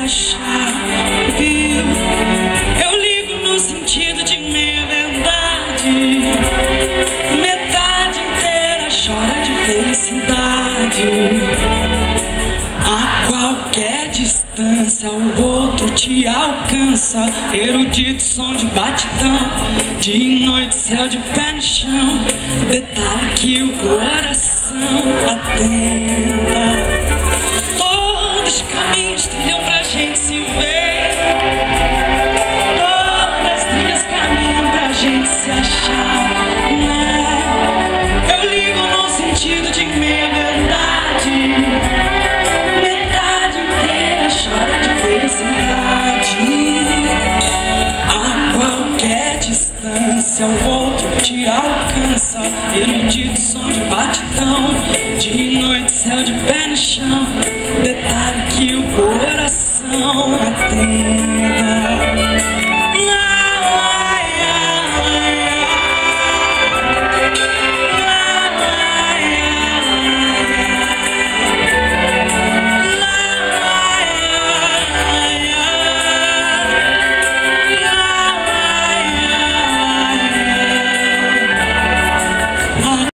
achar, viu? Eu ligo no sentido de meia verdade. Metade inteira chora de felicidade. A qualquer distância o outro te alcança. Erudito som de batidão, de noite céu de pé no chão. Detalhe que o coração atenta. Todos os caminhos trilham pra gente se ver. Todas as trilhas caminham pra gente se achar, né? Eu ligo no sentido de meia verdade. Metade inteira chora de felicidade. A qualquer distância o outro te alcança. Erudito som de batidão, de noite céu de pé no chão. Detalhe que o coração atenta.